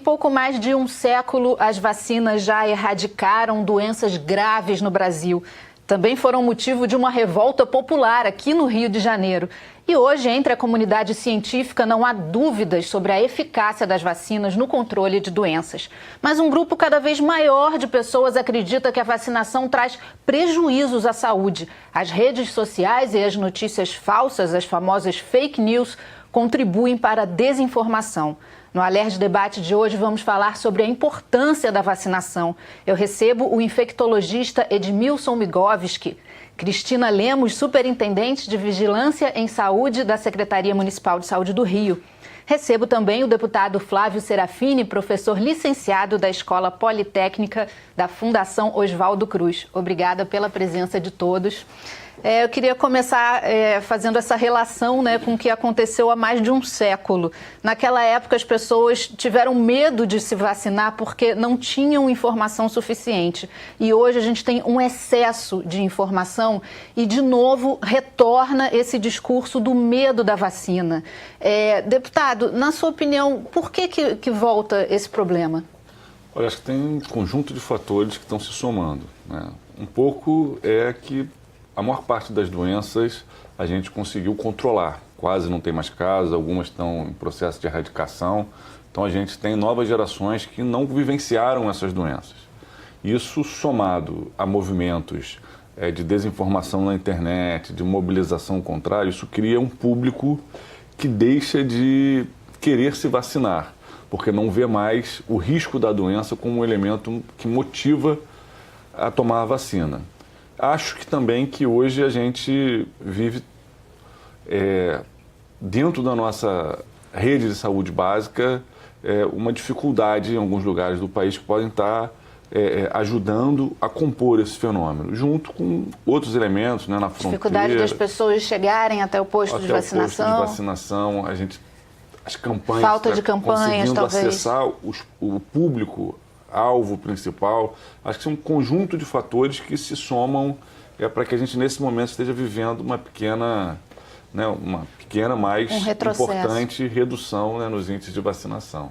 pouco mais de um século, as vacinas já erradicaram doenças graves no Brasil. Também foram motivo de uma revolta popular aqui no Rio de Janeiro. E hoje, entre a comunidade científica, não há dúvidas sobre a eficácia das vacinas no controle de doenças. Mas um grupo cada vez maior de pessoas acredita que a vacinação traz prejuízos à saúde. As redes sociais e as notícias falsas, as famosas fake news, contribuem para a desinformação. No Alerj Debate de hoje, vamos falar sobre a importância da vacinação. Eu recebo o infectologista Edmilson Migovski, Cristina Lemos, superintendente de Vigilância em Saúde da Secretaria Municipal de Saúde do Rio. Recebo também o deputado Flávio Serafini, professor licenciado da Escola Politécnica da Fundação Oswaldo Cruz. Obrigada pela presença de todos. Eu queria começar fazendo essa relação, com o que aconteceu há mais de um século. Naquela época, as pessoas tiveram medo de se vacinar porque não tinham informação suficiente. E hoje a gente tem um excesso de informação e, de novo, retorna esse discurso do medo da vacina. Deputado, na sua opinião, por que volta esse problema? Olha, acho que tem um conjunto de fatores que estão se somando, né? Um pouco é que a maior parte das doenças a gente conseguiu controlar. Quase não tem mais casos, algumas estão em processo de erradicação. Então a gente tem novas gerações que não vivenciaram essas doenças. Isso somado a movimentos de desinformação na internet, de mobilização contrária, isso cria um público que deixa de querer se vacinar, porque não vê mais o risco da doença como um elemento que motiva a tomar a vacina. Acho que também que hoje a gente vive dentro da nossa rede de saúde básica uma dificuldade em alguns lugares do país que podem estar ajudando a compor esse fenômeno, junto com outros elementos, na fronteira. Dificuldade das pessoas chegarem até o posto de vacinação. As campanhas, falta de campanhas, conseguindo talvez acessar o público alvo principal. Acho que são um conjunto de fatores que se somam para que a gente nesse momento esteja vivendo uma pequena, mais importante redução nos índices de vacinação.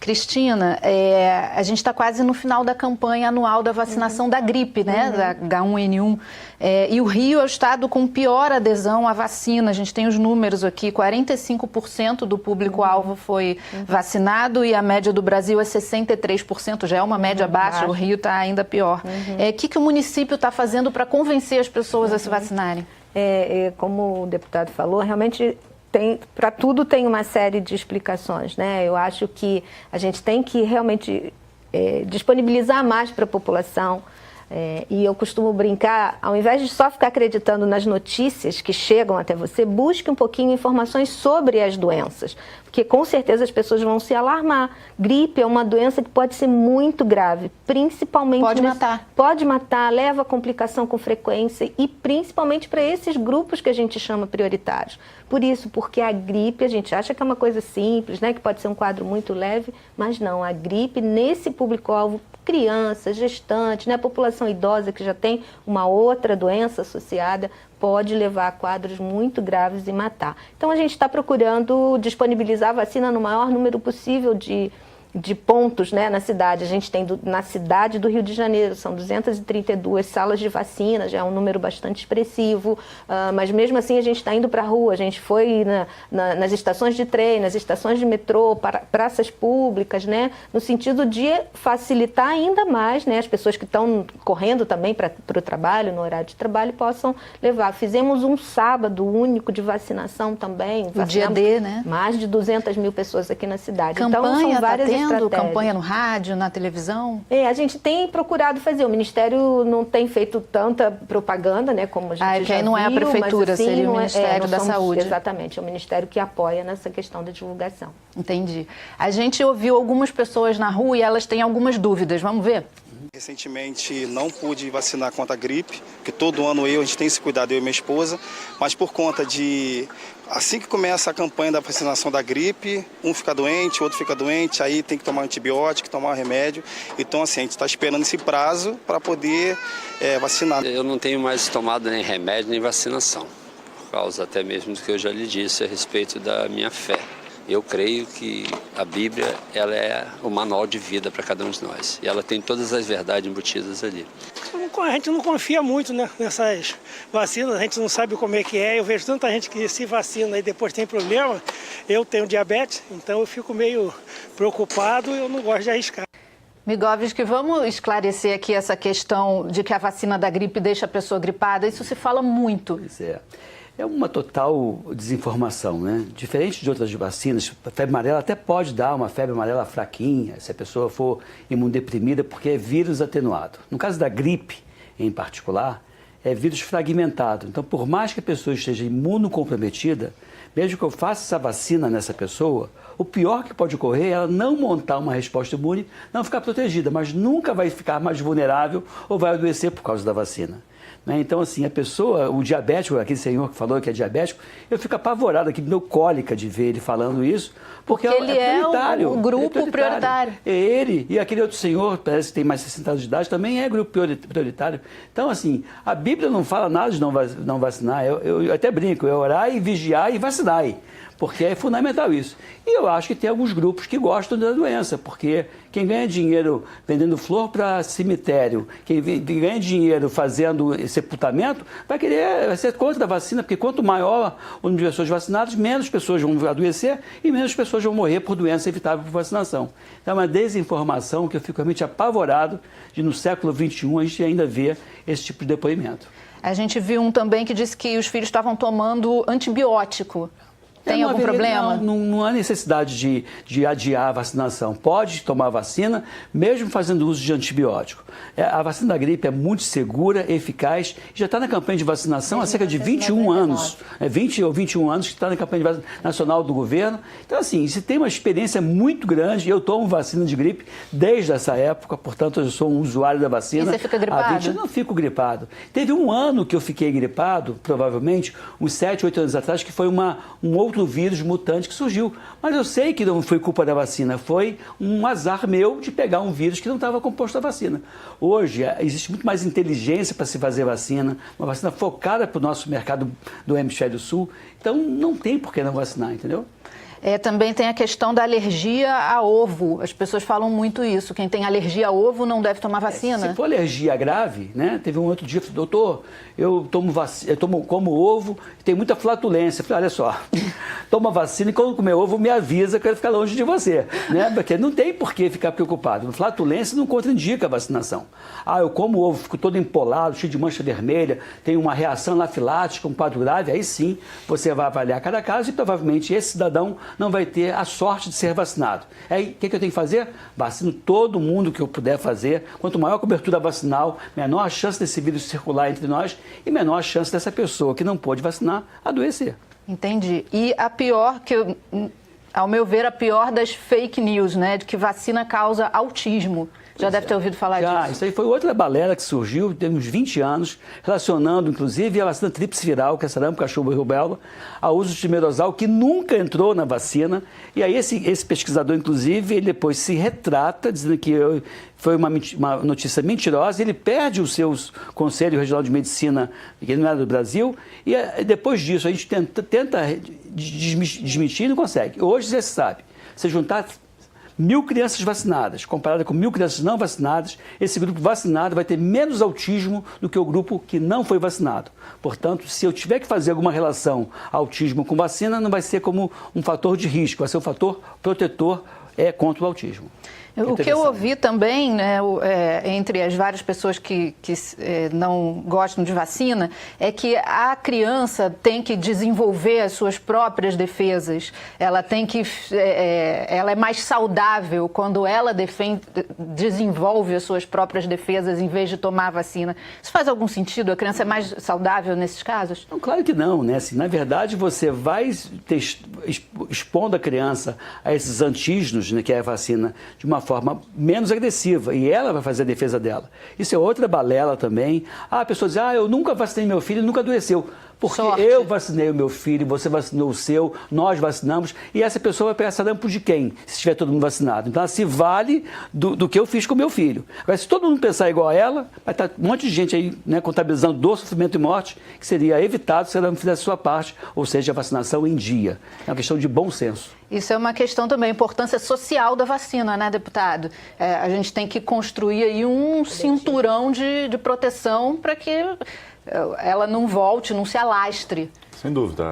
Cristina, a gente está quase no final da campanha anual da vacinação da gripe, da H1N1. E o Rio é o estado com pior adesão à vacina. A gente tem os números aqui, 45% do público-alvo foi vacinado e a média do Brasil é 63%, já é uma média baixa, o Rio está ainda pior. O que o município está fazendo para convencer as pessoas a se vacinarem? Como o deputado falou, realmente para tudo tem uma série de explicações, Eu acho que a gente tem que realmente disponibilizar mais para a população. E eu costumo brincar, ao invés de só ficar acreditando nas notícias que chegam até você, busque um pouquinho informações sobre as doenças, porque com certeza as pessoas vão se alarmar. Gripe é uma doença que pode ser muito grave, principalmente... Pode matar, leva a complicação com frequência e principalmente para esses grupos que a gente chama prioritários. Por isso, porque a gripe, a gente acha que é uma coisa simples, que pode ser um quadro muito leve, mas não, a gripe nesse público-alvo, crianças, gestantes, a população idosa que já tem uma outra doença associada, pode levar a quadros muito graves e matar. Então a gente está procurando disponibilizar a vacina no maior número possível de pontos na cidade. A gente tem na cidade do Rio de Janeiro, são 232 salas de vacina, já é um número bastante expressivo, mas mesmo assim a gente está indo para a rua, a gente foi nas estações de trem, nas estações de metrô, praças públicas, no sentido de facilitar ainda mais, as pessoas que estão correndo também para o trabalho, no horário de trabalho, possam levar. Fizemos um sábado único de vacinação também. O dia D, mais de 200 mil pessoas aqui na cidade. Campanha, então são várias campanha no rádio, na televisão? A gente tem procurado fazer. O Ministério não tem feito tanta propaganda, como a gente já viu. Não é a Prefeitura, mas, assim, seria o Ministério da Saúde. Exatamente, é o Ministério que apoia nessa questão da divulgação. Entendi. A gente ouviu algumas pessoas na rua e elas têm algumas dúvidas. Vamos ver? Recentemente não pude vacinar contra a gripe, porque todo ano a gente tem esse cuidado, eu e minha esposa, mas por conta de, assim que começa a campanha da vacinação da gripe, um fica doente, outro fica doente, aí tem que tomar antibiótico, tomar remédio. Então assim, a gente está esperando esse prazo para poder vacinar. Eu não tenho mais tomado nem remédio nem vacinação, por causa até mesmo do que eu já lhe disse a respeito da minha fé. Eu creio que a Bíblia ela é o manual de vida para cada um de nós. E ela tem todas as verdades embutidas ali. A gente não confia muito, né, nessas vacinas, a gente não sabe como é que é. Eu vejo tanta gente que se vacina e depois tem problema. Eu tenho diabetes, então eu fico meio preocupado e eu não gosto de arriscar. Migovski, vamos esclarecer aqui essa questão de que a vacina da gripe deixa a pessoa gripada. Isso se fala muito. Pois é. É uma total desinformação, né? Diferente de outras vacinas, a febre amarela até pode dar uma febre amarela fraquinha, se a pessoa for imunodeprimida, porque é vírus atenuado. No caso da gripe, em particular, é vírus fragmentado. Então, por mais que a pessoa esteja imunocomprometida, mesmo que eu faça essa vacina nessa pessoa, o pior que pode ocorrer é ela não montar uma resposta imune, não ficar protegida, mas nunca vai ficar mais vulnerável ou vai adoecer por causa da vacina. Então, assim, a pessoa, o diabético, aquele senhor que falou que é diabético, eu fico apavorado aqui, me deu cólica de ver ele falando isso, porque ele é o grupo prioritário. É ele e aquele outro senhor, parece que tem mais de 60 anos de idade, também é grupo prioritário. Então, assim, a Bíblia não fala nada de não vacinar, eu até brinco, é orar e vigiar e vacinar. Porque é fundamental isso. E eu acho que tem alguns grupos que gostam da doença, porque quem ganha dinheiro vendendo flor para cemitério, quem ganha dinheiro fazendo sepultamento, vai ser contra a vacina, porque quanto maior o número de pessoas vacinadas, menos pessoas vão adoecer e menos pessoas vão morrer por doença evitável por vacinação. Então é uma desinformação que eu fico realmente apavorado de no século XXI a gente ainda ver esse tipo de depoimento. A gente viu um também que disse que os filhos estavam tomando antibiótico. Tem algum problema? Não há necessidade de adiar a vacinação. Pode tomar vacina, mesmo fazendo uso de antibiótico. A vacina da gripe é muito segura, eficaz, já está na campanha de vacinação há cerca de 21 anos. 20 ou 21 anos que está na campanha nacional do governo. Então, assim, se tem uma experiência muito grande, eu tomo vacina de gripe desde essa época, portanto, eu sou um usuário da vacina. E você fica gripado? Eu não fico gripado. Teve um ano que eu fiquei gripado, provavelmente, uns 7, 8 anos atrás, que foi um outro vírus mutante que surgiu. Mas eu sei que não foi culpa da vacina, foi um azar meu de pegar um vírus que não estava composto da vacina. Hoje, existe muito mais inteligência para se fazer vacina, uma vacina focada para o nosso mercado do hemisfério sul, então não tem por que não vacinar, entendeu? Também tem a questão da alergia a ovo. As pessoas falam muito isso. Quem tem alergia a ovo não deve tomar vacina. Se for alergia grave, né? Teve um outro dia que falou, doutor, como ovo e tem muita flatulência. Eu falei, olha só, toma vacina e quando comer ovo me avisa que eu quero ficar longe de você, né? Porque não tem por que ficar preocupado. Flatulência não contraindica a vacinação. Eu como ovo, fico todo empolado, cheio de mancha vermelha, tem uma reação anafilática, um quadro grave, aí sim você vai avaliar cada caso e provavelmente esse cidadão não vai ter a sorte de ser vacinado. Aí, o que eu tenho que fazer? Vacino todo mundo que eu puder fazer. Quanto maior a cobertura vacinal, menor a chance desse vírus circular entre nós e menor a chance dessa pessoa que não pôde vacinar adoecer. Entendi. E a pior, ao meu ver, a pior das fake news, né? De que vacina causa autismo. Já deve ter ouvido falar disso. Isso aí foi outra balela que surgiu, tem uns 20 anos, relacionando, inclusive, a vacina tríplice viral, que é sarampo, cachumba e rubéola, ao uso de timerosal, que nunca entrou na vacina. E aí esse pesquisador, inclusive, ele depois se retrata, dizendo que foi uma notícia mentirosa, ele perde o seu Conselho Regional de Medicina, que não era do Brasil, e depois disso a gente tenta desmentir e não consegue. Hoje já se sabe, se juntar 1.000 crianças vacinadas, comparada com 1.000 crianças não vacinadas, esse grupo vacinado vai ter menos autismo do que o grupo que não foi vacinado. Portanto, se eu tiver que fazer alguma relação autismo com vacina, não vai ser como um fator de risco, vai ser um fator protetor contra o autismo. O que eu ouvi também, né, entre as várias pessoas que não gostam de vacina, é que a criança tem que desenvolver as suas próprias defesas. Ela ela é mais saudável quando ela desenvolve as suas próprias defesas em vez de tomar a vacina. Isso faz algum sentido? A criança é mais saudável nesses casos? Não, claro que não, né? Assim, na verdade, você vai expondo a criança a esses antígenos, né, que é a vacina, de uma forma menos agressiva, e ela vai fazer a defesa dela. Isso é outra balela também. A pessoa diz, eu nunca vacinei meu filho, nunca adoeceu. Porque Sorte. eu vacinei o meu filho, você vacinou o seu, nós vacinamos, e essa pessoa vai pegar sarampo de quem, se estiver todo mundo vacinado? Então ela se vale do que eu fiz com o meu filho. Agora, se todo mundo pensar igual a ela, vai estar um monte de gente aí, né, contabilizando dor, sofrimento e morte, que seria evitado se ela não fizesse a sua parte, ou seja, a vacinação em dia. É uma questão de bom senso. Isso é uma questão também, a importância social da vacina, né, deputado? A gente tem que construir aí um cinturão de proteção para que ela não volte, não se alastre. Sem dúvida.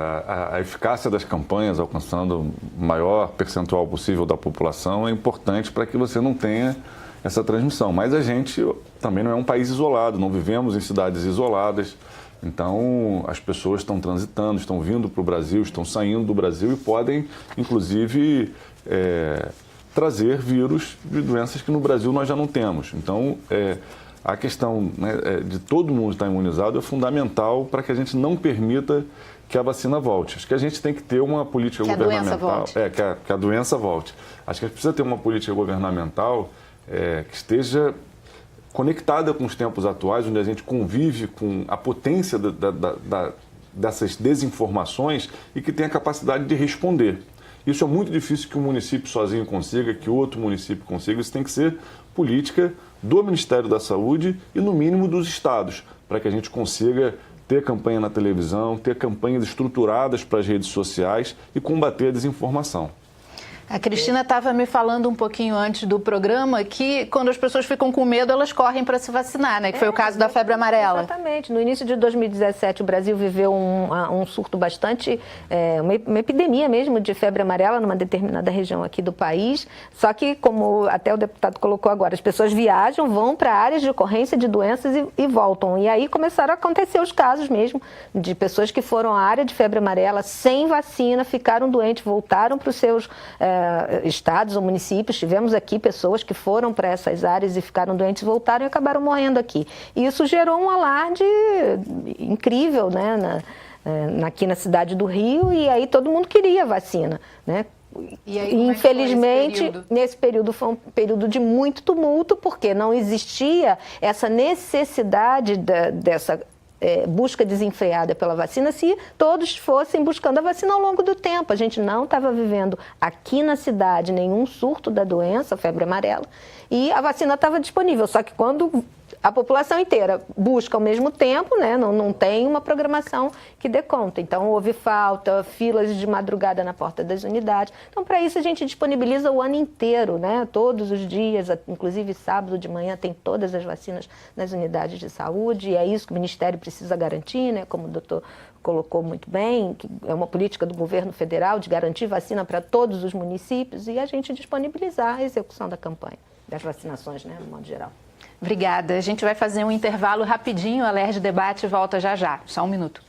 A eficácia das campanhas, alcançando o maior percentual possível da população, é importante para que você não tenha essa transmissão. Mas a gente também não é um país isolado, não vivemos em cidades isoladas. Então, as pessoas estão transitando, estão vindo para o Brasil, estão saindo do Brasil e podem, inclusive, trazer vírus de doenças que no Brasil nós já não temos. Então, a questão, né, de todo mundo estar imunizado é fundamental para que a gente não permita que a vacina volte. Acho que a gente tem que ter uma política governamental... Que a doença volte. Acho que a gente precisa ter uma política governamental que esteja conectada com os tempos atuais, onde a gente convive com a potência dessas desinformações e que tenha a capacidade de responder. Isso é muito difícil que um município sozinho consiga, que outro município consiga. Isso tem que ser política do Ministério da Saúde e, no mínimo, dos estados, para que a gente consiga ter campanha na televisão, ter campanhas estruturadas para as redes sociais e combater a desinformação. A Cristina estava me falando um pouquinho antes do programa que quando as pessoas ficam com medo, elas correm para se vacinar, né? Que foi o caso da febre amarela. Exatamente. No início de 2017, o Brasil viveu um surto bastante, uma epidemia mesmo de febre amarela numa determinada região aqui do país. Só que, como até o deputado colocou agora, as pessoas viajam, vão para áreas de ocorrência de doenças e voltam. E aí começaram a acontecer os casos mesmo de pessoas que foram à área de febre amarela sem vacina, ficaram doentes, voltaram para os seus estados ou municípios. Tivemos aqui pessoas que foram para essas áreas e ficaram doentes, voltaram e acabaram morrendo aqui. E isso gerou um alarde incrível, né, aqui na cidade do Rio, e aí todo mundo queria vacina, né? E aí, infelizmente, nesse período foi um período de muito tumulto, porque não existia essa necessidade dessa busca desenfreada pela vacina se todos fossem buscando a vacina ao longo do tempo. A gente não estava vivendo aqui na cidade nenhum surto da doença, febre amarela, e a vacina estava disponível. Só que quando a população inteira busca ao mesmo tempo, né, não tem uma programação que dê conta. Então, houve falta, filas de madrugada na porta das unidades. Então, para isso, a gente disponibiliza o ano inteiro, né, todos os dias, inclusive sábado de manhã, tem todas as vacinas nas unidades de saúde, e é isso que o Ministério precisa garantir, né, como o doutor colocou muito bem, que é uma política do governo federal de garantir vacina para todos os municípios, e a gente disponibilizar a execução da campanha, das vacinações, né, no modo geral. Obrigada. A gente vai fazer um intervalo rapidinho. A Alerj Debate volta já já. Só um minuto.